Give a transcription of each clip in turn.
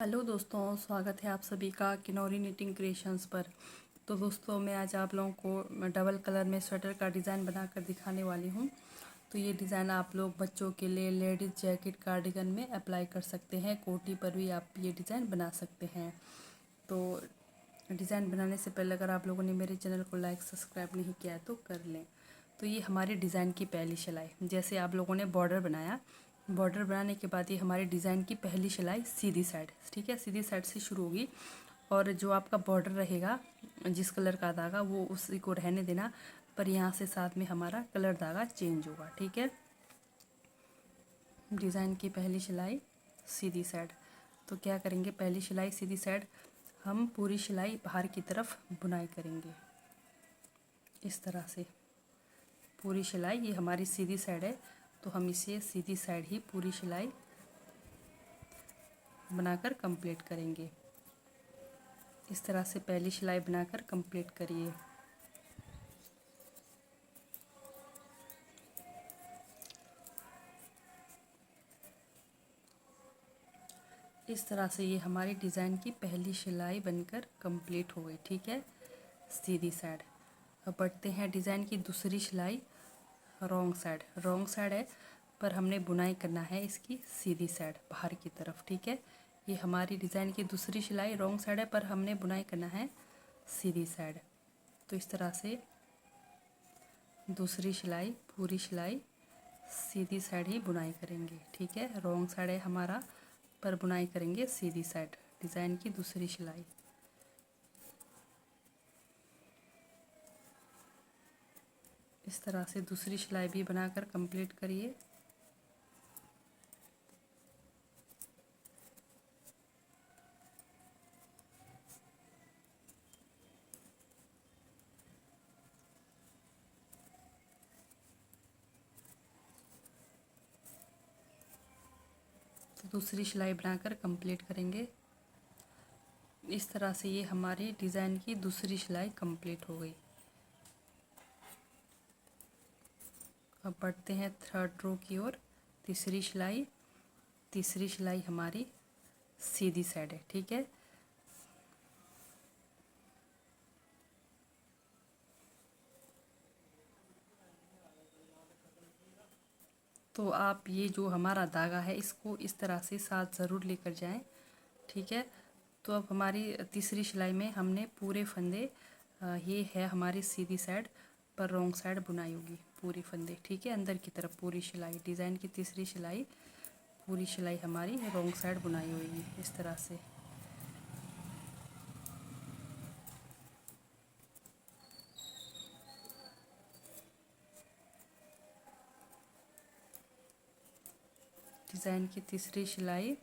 Hello दोस्तों, स्वागत है आप सभी का किनौरी निटिंग क्रिएशंस पर। तो दोस्तों, मैं आज आप लोगों को डबल कलर में स्वेटर का डिज़ाइन बनाकर दिखाने वाली हूँ। तो ये डिज़ाइन आप लोग बच्चों के लिए लेडीज़ जैकेट कार्डिगन में अप्लाई कर सकते हैं। कोटी पर भी आप ये डिज़ाइन बना सकते हैं। तो डिज़ाइन बनाने से पहले अगर आप लोगों ने मेरे चैनल को लाइक सब्सक्राइब नहीं किया है तो कर लें। तो ये हमारे डिज़ाइन की पहली सिलाई, जैसे आप लोगों ने बॉर्डर बनाया, बॉर्डर बनाने के बाद ये हमारे डिज़ाइन की पहली सिलाई सीधी साइड, ठीक है, सीधी साइड से शुरू होगी। और जो आपका बॉर्डर रहेगा, जिस कलर का धागा, वो उसी को रहने देना, पर यहाँ से साथ में हमारा कलर धागा चेंज होगा, ठीक है। डिज़ाइन की पहली सिलाई सीधी साइड। तो क्या करेंगे, पहली सिलाई सीधी साइड, हम पूरी सिलाई बाहर की तरफ बुनाई करेंगे इस तरह से। पूरी सिलाई, ये हमारी सीधी साइड है तो हम इसे सीधी साइड ही पूरी सिलाई बनाकर कंप्लीट करेंगे। इस तरह से पहली सिलाई बनाकर कंप्लीट करिए। इस तरह से ये हमारी डिज़ाइन की पहली सिलाई बनकर कंप्लीट हो गई, ठीक है, सीधी साइड। अब बढ़ते हैं डिज़ाइन की दूसरी सिलाई, रॉन्ग साइड। रॉन्ग साइड है पर हमने बुनाई करना है इसकी सीधी साइड बाहर की तरफ, ठीक है। ये हमारी डिज़ाइन की दूसरी सिलाई रॉन्ग साइड है पर हमने बुनाई करना है सीधी साइड। तो इस तरह से दूसरी सिलाई, पूरी सिलाई सीधी साइड ही बुनाई करेंगे, ठीक है। रॉन्ग साइड है हमारा पर बुनाई करेंगे सीधी साइड, डिज़ाइन की दूसरी सिलाई। इस तरह से दूसरी सिलाई भी बनाकर कंप्लीट करिए। तो दूसरी सिलाई बनाकर कंप्लीट करेंगे। इस तरह से ये हमारी डिज़ाइन की दूसरी सिलाई कंप्लीट हो गई। अब बढ़ते हैं थर्ड रो की ओर। तीसरी सिलाई, तीसरी सिलाई हमारी सीधी साइड है, ठीक है। तो आप ये जो हमारा धागा है इसको इस तरह से साथ ज़रूर लेकर जाएं, ठीक है। तो अब हमारी तीसरी सिलाई में हमने पूरे फंदे, ये है हमारी सीधी साइड पर रॉन्ग साइड बुनाई होगी पूरी फंदे, ठीक है, अंदर की तरफ पूरी सिलाई। डिज़ाइन की तीसरी सिलाई, पूरी सिलाई हमारी रॉन्ग साइड बुनाई होगी इस तरह से। डिज़ाइन की तीसरी सिलाई,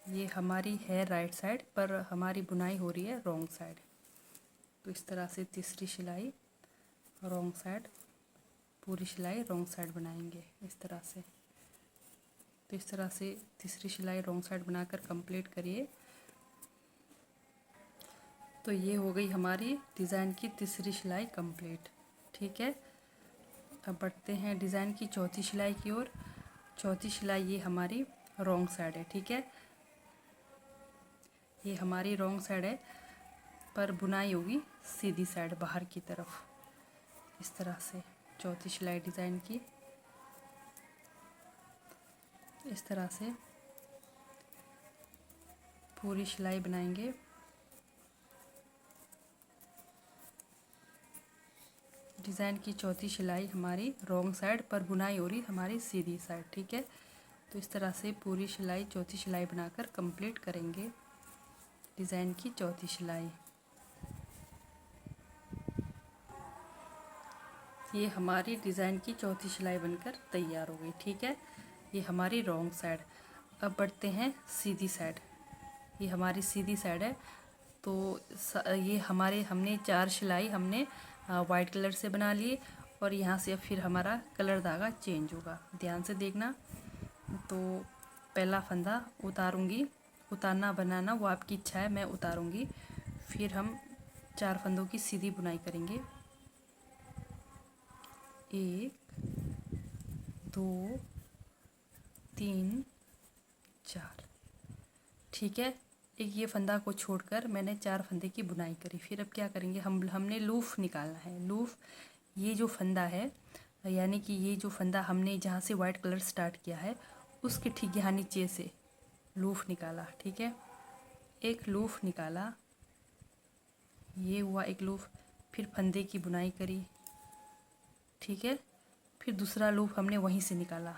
ये हमारी है राइट साइड पर हमारी बुनाई हो रही है रॉन्ग साइड। तो इस तरह से तीसरी सिलाई रॉन्ग साइड, पूरी सिलाई रॉन्ग साइड बनाएंगे इस तरह से। तो इस तरह से तीसरी सिलाई रॉन्ग साइड बनाकर कंप्लीट करिए। तो ये हो गई हमारी डिज़ाइन की तीसरी सिलाई कंप्लीट, ठीक है। अब बढ़ते हैं डिज़ाइन की चौथी सिलाई की ओर। चौथी सिलाई ये हमारी रॉन्ग साइड है, ठीक है, ये हमारी रॉन्ग साइड है पर बुनाई होगी सीधी साइड बाहर की तरफ इस तरह से। चौथी सिलाई डिज़ाइन की इस तरह से पूरी सिलाई बनाएंगे। डिज़ाइन की चौथी सिलाई हमारी रॉन्ग साइड पर बुनाई हो रही हमारी सीधी साइड, ठीक है। तो इस तरह से पूरी सिलाई चौथी सिलाई बनाकर कंप्लीट करेंगे डिज़ाइन की चौथी सिलाई। ये हमारी डिज़ाइन की चौथी सिलाई बनकर तैयार हो गई, ठीक है। ये हमारी रॉन्ग साइड। अब बढ़ते हैं सीधी साइड। ये हमारी सीधी साइड है। तो ये हमारे हमने 4 सिलाई हमने वाइट कलर से बना लिए और यहाँ से अब फिर हमारा कलर धागा चेंज होगा, ध्यान से देखना। तो पहला फंदा उतारूंगी, उतारना बनाना वो आपकी इच्छा है, मैं उतारूंगी। फिर हम 4 फंदों की सीधी बुनाई करेंगे, 1 2 3 4, ठीक है। एक ये फंदा को छोड़कर मैंने 4 फंदे की बुनाई करी। फिर अब क्या करेंगे, हमने लूफ निकालना है। लूफ, ये जो फंदा है, यानी कि ये जो फंदा हमने जहाँ से वाइट कलर स्टार्ट किया है उसके ठीक यहाँ नीचे से लूफ निकाला। ठीक है, एक लूफ निकाला, ये हुआ एक लूफ। फिर फंदे की बुनाई करी। ठीक है, फिर दूसरा लूफ हमने वहीं से निकाला।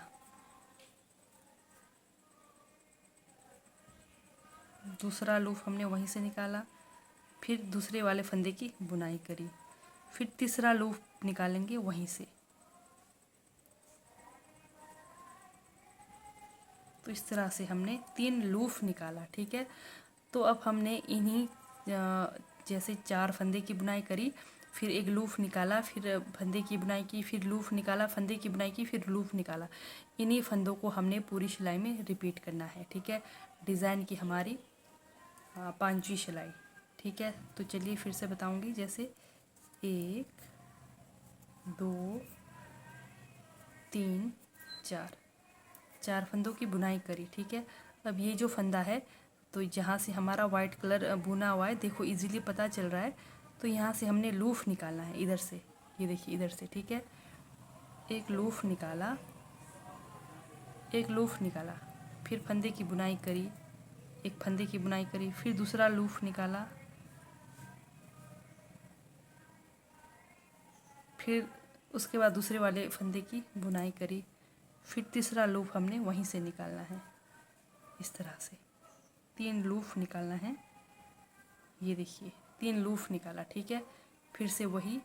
दूसरा लूफ हमने वहीं से निकाला। फिर दूसरे वाले फंदे की बुनाई करी। फिर तीसरा लूफ निकालेंगे वहीं से। तो इस तरह से हमने 3 लूफ निकाला। ठीक है, तो अब हमने इन्हीं जैसे 4 फंदे की बुनाई करी, फिर एक लूफ निकाला, फिर फंदे की बुनाई की, फिर लूफ निकाला, फंदे की बुनाई की, फिर लूफ निकाला। इन्हीं फंदों को हमने पूरी सिलाई में रिपीट करना है। ठीक है, डिज़ाइन की हमारी 5वीं सिलाई। ठीक है, तो चलिए फिर से बताऊंगी। जैसे 1 2 3 4 फंदों की बुनाई करी। ठीक है, अब ये जो फंदा है, तो जहाँ से हमारा वाइट कलर बुना हुआ है, देखो इजीली पता चल रहा है, तो यहाँ से हमने लूफ निकालना है इधर से। ये देखिए इधर से। ठीक है, एक लूफ निकाला, एक लूफ निकाला, फिर फंदे की बुनाई करी, एक फंदे की बुनाई करी, फिर दूसरा लूफ निकाला, फिर उसके बाद दूसरे वाले फंदे की बुनाई करी, फिर तीसरा लूप हमने वहीं से निकालना है। इस तरह से 3 लूप निकालना है। ये देखिए 3 लूप निकाला। ठीक है, फिर से वही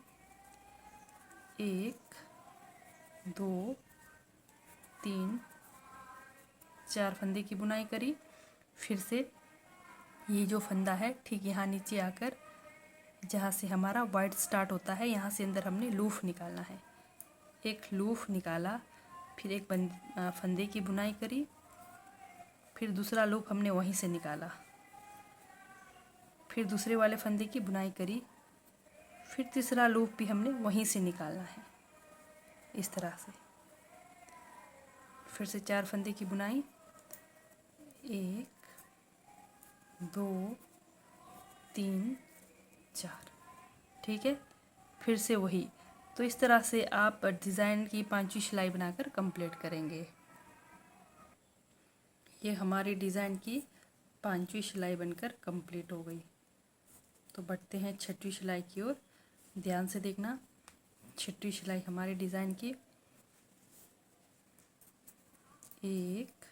1 2 3 4 फंदे की बुनाई करी। फिर से ये जो फंदा है ठीक यहाँ नीचे आकर जहाँ से हमारा वाइट स्टार्ट होता है, यहाँ से अंदर हमने लूफ निकालना है। एक लूफ निकाला, फिर एक फंदे की बुनाई करी, फिर दूसरा लूप हमने वहीं से निकाला, फिर दूसरे वाले फंदे की बुनाई करी, फिर तीसरा लूप भी हमने वहीं से निकालना है। इस तरह से फिर से 4 फंदे की बुनाई, 1 2 3 4। ठीक है, फिर से वही। तो इस तरह से आप डिज़ाइन की 5वीं सिलाई बनाकर कंप्लीट करेंगे। ये हमारी डिज़ाइन की 5वीं सिलाई बनकर कंप्लीट हो गई। तो बढ़ते हैं 6वीं सिलाई की ओर। ध्यान से देखना, 6वीं सिलाई हमारे डिज़ाइन की 1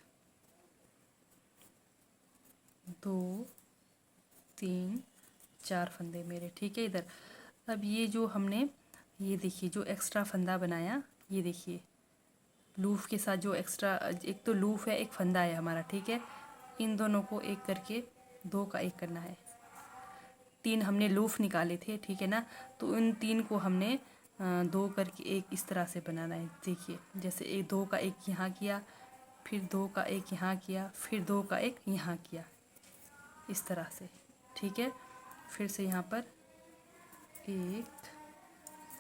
2 3 4 फंदे मेरे। ठीक है, इधर अब ये जो हमने, ये देखिए जो एक्स्ट्रा फंदा बनाया, ये देखिए लूफ के साथ जो एक्स्ट्रा, एक तो लूफ है, एक फंदा है हमारा। ठीक है, इन दोनों को एक करके 2 का 1 करना है। 3 हमने लूफ निकाले थे, ठीक है ना, तो इन 3 को हमने 2 करके 1 इस तरह से बनाना है। देखिए जैसे 2 का 1 यहाँ किया, फिर 2 का 1 यहाँ किया, फिर 2 का 1 यहाँ किया, इस तरह से। ठीक है, फिर से यहाँ पर 1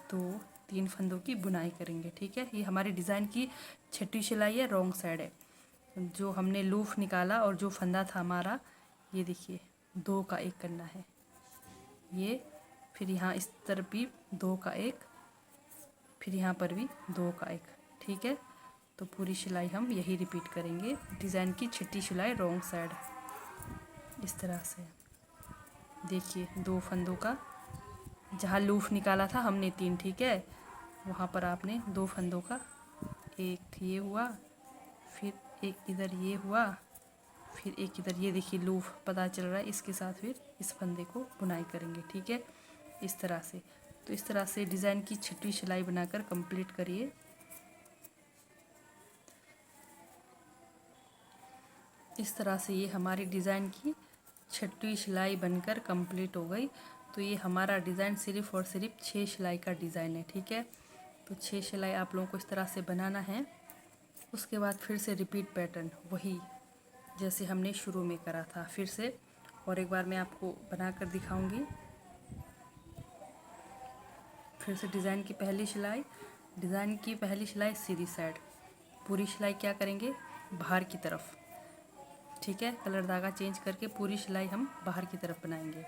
2 3 फंदों की बुनाई करेंगे। ठीक है, ये हमारी डिज़ाइन की 6वीं सिलाई है, रॉन्ग साइड है। जो हमने लूफ निकाला और जो फंदा था हमारा, ये देखिए 2 का 1 करना है ये, फिर यहाँ इस तरफ भी 2 का 1, फिर यहाँ पर भी 2 का 1। ठीक है, तो पूरी सिलाई हम यही रिपीट करेंगे। डिज़ाइन की 6वीं सिलाई रॉन्ग साइड, इस तरह से। देखिए 2 फंदों का, जहाँ लूफ निकाला था हमने 3, ठीक है, वहाँ पर आपने 2 फंदों का, एक ये हुआ, फिर एक इधर ये हुआ, फिर एक इधर, ये देखिए लूफ पता चल रहा है, इसके साथ फिर इस फंदे को बुनाई करेंगे। ठीक है, इस तरह से। तो इस तरह से डिज़ाइन की 6वीं सिलाई बनाकर कंप्लीट करिए। इस तरह से ये हमारी डिज़ाइन की 6वीं सिलाई बनकर कंप्लीट हो गई। तो ये हमारा डिज़ाइन सिर्फ़ और सिर्फ 6 सिलाई का डिज़ाइन है। ठीक है, तो 6 सिलाई आप लोगों को इस तरह से बनाना है। उसके बाद फिर से रिपीट पैटर्न वही जैसे हमने शुरू में करा था, फिर से और एक बार मैं आपको बनाकर दिखाऊंगी। फिर से डिज़ाइन की पहली सिलाई, डिज़ाइन की पहली सिलाई सीधी साइड, पूरी सिलाई क्या करेंगे, बाहर की तरफ। ठीक है। कलर धागा चेंज करके पूरी सिलाई हम बाहर की तरफ बनाएंगे।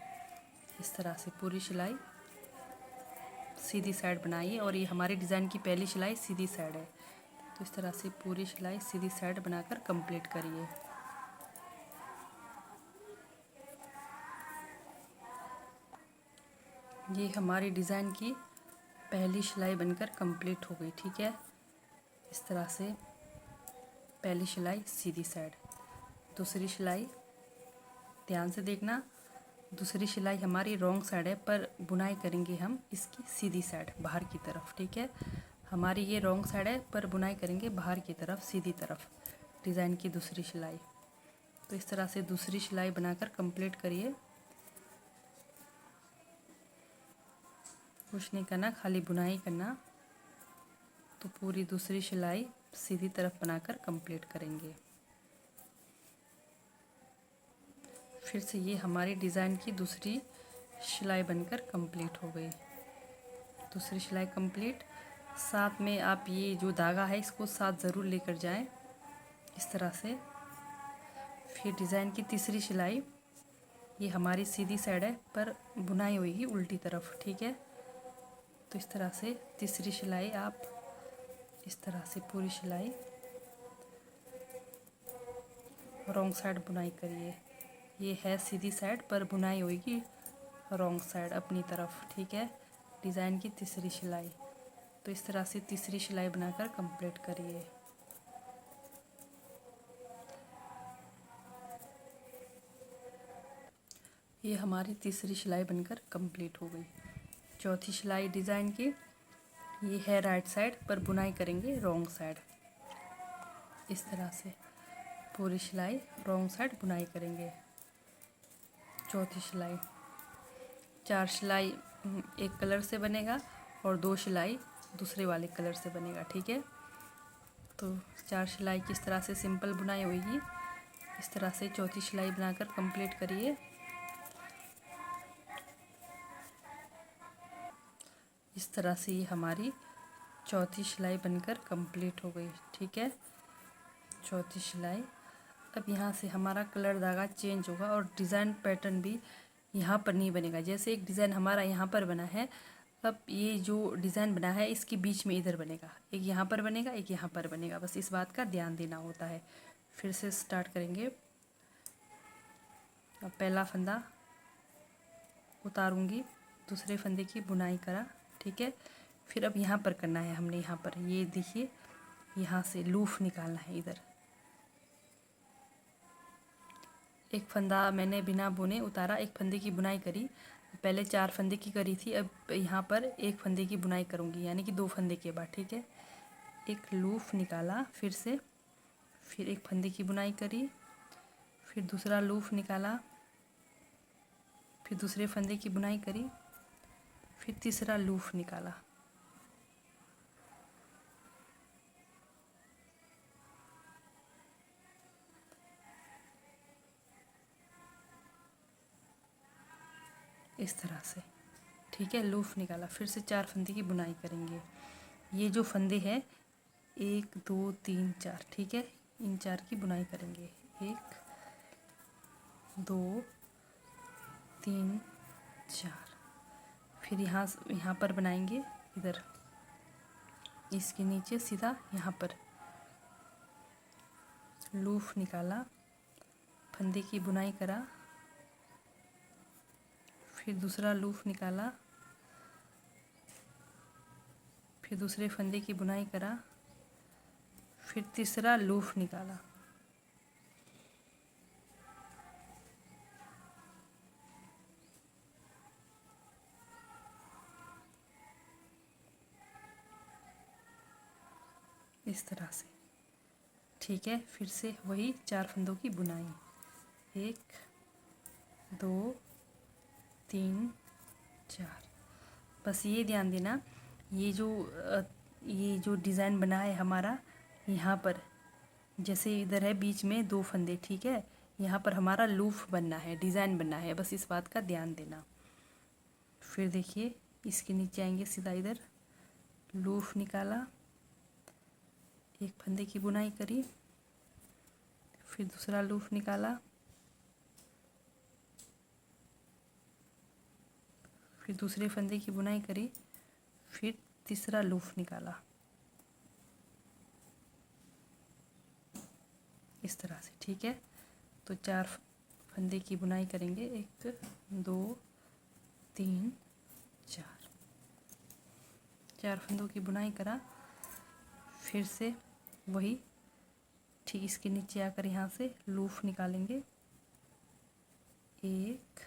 इस तरह से पूरी सिलाई सीधी साइड बनाइए और ये हमारी डिज़ाइन की पहली सिलाई सीधी साइड है। तो इस तरह से पूरी सिलाई सीधी साइड बनाकर कंप्लीट करिए। ये हमारी डिज़ाइन की पहली सिलाई बनकर कंप्लीट हो गई। ठीक है, इस तरह से पहली सिलाई सीधी साइड। दूसरी सिलाई ध्यान से देखना, दूसरी सिलाई हमारी रॉन्ग साइड है पर बुनाई करेंगे हम इसकी सीधी साइड बाहर की तरफ। ठीक है, हमारी ये रॉन्ग साइड है पर बुनाई करेंगे बाहर की तरफ सीधी तरफ डिज़ाइन की दूसरी सिलाई। तो इस तरह से दूसरी सिलाई बनाकर कंप्लीट करिए। कुछ नहीं करना, खाली बुनाई करना। तो पूरी दूसरी सिलाई सीधी तरफ बनाकर कंप्लीट करेंगे। फिर से ये हमारी डिज़ाइन की दूसरी सिलाई बनकर कंप्लीट हो गई। दूसरी सिलाई कंप्लीट। साथ में आप ये जो धागा है इसको साथ ज़रूर लेकर जाएं, इस तरह से। फिर डिज़ाइन की तीसरी सिलाई, ये हमारी सीधी साइड है पर बुनाई होगी उल्टी तरफ। ठीक है, तो इस तरह से तीसरी सिलाई आप इस तरह से पूरी सिलाई रॉन्ग साइड बुनाई करिए। ये है सीधी साइड पर बुनाई होगी रॉन्ग साइड अपनी तरफ। ठीक है, डिज़ाइन की तीसरी सिलाई। तो इस तरह से तीसरी सिलाई बनाकर कंप्लीट करिए। ये हमारी तीसरी सिलाई बनकर कंप्लीट हो गई। चौथी सिलाई डिज़ाइन की, ये है राइट साइड पर बुनाई करेंगे रॉन्ग साइड। इस तरह से पूरी सिलाई रॉन्ग साइड बुनाई करेंगे। चौथी सिलाई, 4 सिलाई एक कलर से बनेगा और 2 सिलाई दूसरे वाले कलर से बनेगा। ठीक है, तो 4 सिलाई किस तरह से सिंपल बुनाई होगी, इस तरह से चौथी सिलाई बनाकर कंप्लीट करिए। इस तरह से ये हमारी चौथी सिलाई बनकर कंप्लीट हो गई। ठीक है, चौथी सिलाई। अब यहाँ से हमारा कलर धागा चेंज होगा और डिज़ाइन पैटर्न भी यहाँ पर नहीं बनेगा। जैसे एक डिज़ाइन हमारा यहाँ पर बना है, अब ये जो डिज़ाइन बना है इसके बीच में इधर बनेगा, एक यहाँ पर बनेगा, एक यहाँ पर बनेगा। बस इस बात का ध्यान देना होता है। फिर से स्टार्ट करेंगे। अब पहला फंदा उतारूंगी, दूसरे फंदे की बुनाई करा। ठीक है, फिर अब यहाँ पर करना है हमने, यहाँ पर ये देखिए, यहाँ से लूफ निकालना है इधर। एक फंदा मैंने बिना बुने उतारा, एक फंदे की बुनाई करी। पहले 4 फंदे की करी थी, अब यहाँ पर एक फंदे की बुनाई करूँगी, यानी कि 2 फंदे के बाद। ठीक है, एक लूफ निकाला फिर से, फिर एक फंदे की बुनाई करी, फिर दूसरा लूफ निकाला, फिर दूसरे फंदे की बुनाई करी, फिर तीसरा लूफ निकाला। इस तरह से। ठीक है, लूफ निकाला, फिर से 4 फंदे की बुनाई करेंगे। ये जो फंदे हैं 1 2 3 4, ठीक है, इन 4 की बुनाई करेंगे। 1 2 3 4। फिर यहाँ पर बनाएंगे इधर, इसके नीचे सीधा यहाँ पर लूफ निकाला, फंदे की बुनाई करा, फिर दूसरा लूफ निकाला, फिर दूसरे फंदे की बुनाई करा, फिर तीसरा लूफ निकाला। इस तरह से। ठीक है, फिर से वही 4 फंदों की बुनाई। 1 2 3 4। बस ये ध्यान देना, ये जो डिज़ाइन बना है हमारा, यहाँ पर जैसे इधर है बीच में 2 फंदे। ठीक है, यहाँ पर हमारा लूफ बनना है, डिज़ाइन बनना है, बस इस बात का ध्यान देना। फिर देखिए, इसके नीचे आएंगे सीधा इधर, लूफ निकाला, एक फंदे की बुनाई करी, फिर दूसरा लूप निकाला, फिर दूसरे फंदे की बुनाई करी, फिर तीसरा लूप निकाला, इस तरह से। ठीक है, तो 4 फंदे की बुनाई करेंगे, 1 2 3 4, 4 फंदों की बुनाई करा। फिर से वही ठीक इसके नीचे आकर यहाँ से लूप निकालेंगे, 1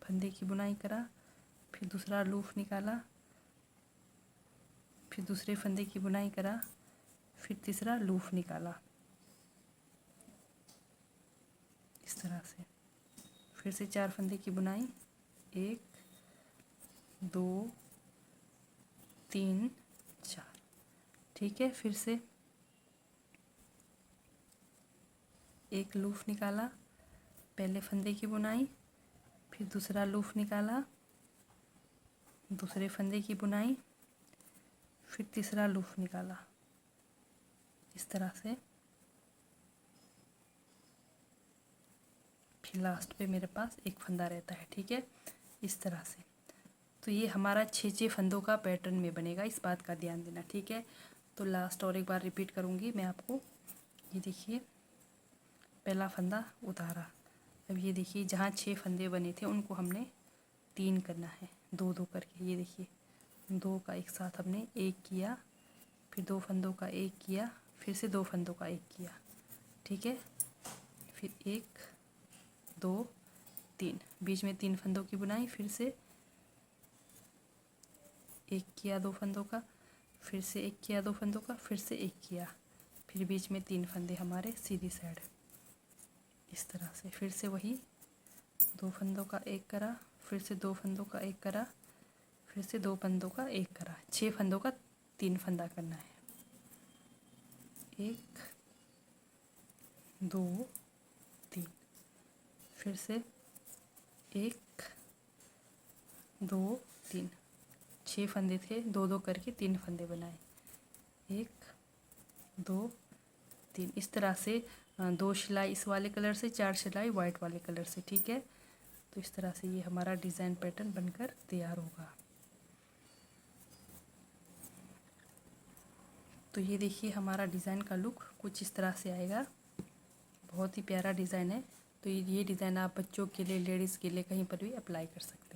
फंदे की बुनाई करा, फिर दूसरा लूप निकाला, फिर दूसरे फंदे की बुनाई करा, फिर तीसरा लूप निकाला, इस तरह से। फिर से 4 फंदे की बुनाई, 1 2 3 4। ठीक है, फिर से एक लूप निकाला, पहले फंदे की बुनाई, फिर दूसरा लूप निकाला, दूसरे फंदे की बुनाई, फिर तीसरा लूप निकाला, इस तरह से। फिर लास्ट पे मेरे पास एक फंदा रहता है। ठीक है, इस तरह से। तो ये हमारा 6 फंदों का पैटर्न में बनेगा, इस बात का ध्यान देना। ठीक है, तो लास्ट और एक बार रिपीट करूँगी मैं आपको। ये देखिए, पहला फंदा उतारा, अब ये देखिए जहाँ 6 फंदे बने थे उनको हमने 3 करना है, 2 2 करके। ये देखिए 2 का एक साथ हमने 1 किया, फिर 2 फंदों का 1 किया, फिर से 2 फंदों का 1 किया। ठीक है, फिर 1 2 3, बीच में 3 फंदों की बुनाई, फिर से 1 किया 2 फंदों का, फिर से 1 किया 2 फंदों का, फिर से 1 किया, फिर बीच में 3 फंदे हमारे सीधी साइड, इस तरह से। फिर से वही 2 फंदों का 1 करा, फिर से 2 फंदों का 1 करा, फिर से 2 फंदों का 1 करा। 6 फंदों का 3 फंदा करना है, 1 2 3, फिर से 1 2 3, 6 फंदे थे, 2 2 करके 3 फंदे बनाए, 1 2 3, इस तरह से। 2 सिलाई इस वाले कलर से, 4 सिलाई वाइट वाले कलर से। ठीक है, तो इस तरह से ये हमारा डिज़ाइन पैटर्न बनकर तैयार होगा। तो ये देखिए हमारा डिज़ाइन का लुक कुछ इस तरह से आएगा, बहुत ही प्यारा डिज़ाइन है। तो ये डिज़ाइन आप बच्चों के लिए, लेडीज़ के लिए कहीं पर भी अप्लाई कर सकते हैं।